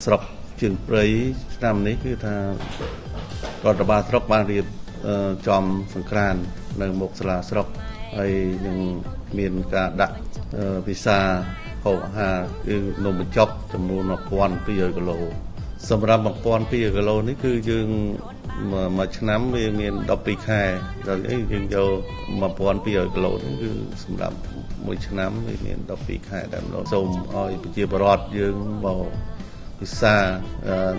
ស្រុកជើងព្រៃឆ្នាំនេះគឺថារដ្ឋបាលស្រុកបានរៀបចំសង្ក្រាន្តនៅមុខសាលាស្រុកហើយនឹងមានការដាក់វិសាហូបអាហារគឺនំបញ្ចុកចំនួន 1200 គីឡូសម្រាប់ 1200 គីឡូនេះគឺយើងមួយឆ្នាំវាមាន12ខែដល់យើងយក 1200 គីឡូនេះគឺសម្រាប់មួយឆ្នាំវាមាន12ខែតែម្ដងសូមឲ្យប្រជាពលរដ្ឋយើងមកពិសា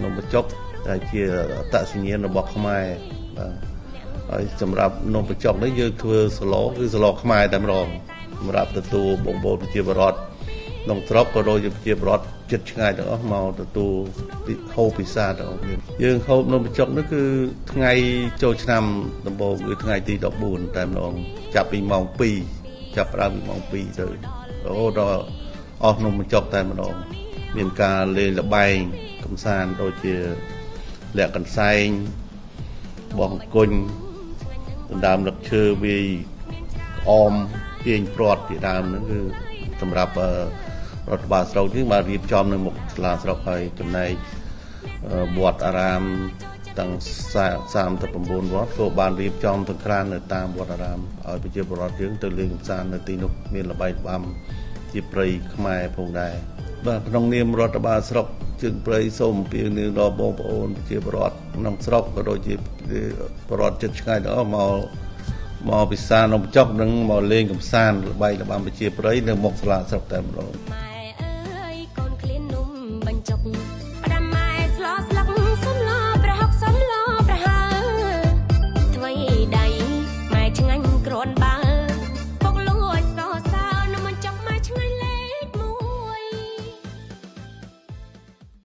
នំបញ្ចុកដែលជាអត្តសញ្ញាណរបស់ខ្មែរបាទហើយសម្រាប់នំបញ្ចុកនេះយើងធ្វើស្លគឺស្លខ្មែរតែម្ដងសម្រាប់ទទួលបងប្អូនប្រជាពលរដ្ឋក្នុងស្រុកក៏ដូចជាប្រជាពលរដ្ឋជិតឆ្ងាយទាំងអស់មកទទួលហូបពិសាទាំងអស់យើងហូបនំបញ្ចុកនេះគឺថ្ងៃចូលឆ្នាំដំបូងគឺថ្ងៃទី14តែម្ដងចាប់ពីម៉ោង 2ចាប់ផ្ដើមពីម៉ោង 2ទៅរហូតដល់អស់នំបញ្ចុកតែម្ដងមានការលេងល្បែងកម្សាន្តដូចជាលាក់កន្សែងបោះអង្គញ់ដណ្ដើមលឹកឈើវាយអមទាញព្រាត់ជាដើមហ្នឹងគឺសម្រាប់រដ្ឋបាលស្រុកយើងបានរៀបចំនៅមុខសាលាស្រុកហើយចំណែកវត្តអារាមទាំង39វត្តក៏បានរៀបចំសង្ក្រាន្តនៅតាមវត្តអារាមឲ្យប្រជាពលរដ្ឋយើងទៅលេងកម្សាន្តនៅទីនោះមានល្បែងបាំជាព្រៃខ្មែរផងដែរបាទក្នុងនាមរដ្ឋបាលស្រុកជើងព្រៃសូមអំពាវនាវដល់បងប្អូនប្រជាពលរដ្ឋក្នុងស្រុកក៏ដូចជាពលរដ្ឋជិតឆ្ងាយទាំងអស់មកពិសានំចុកនិងមកលេងកម្សាន្តល្បែងល្បាំប្រជាប្រិយនៅមុខសាលាស្រុកតែម្ដង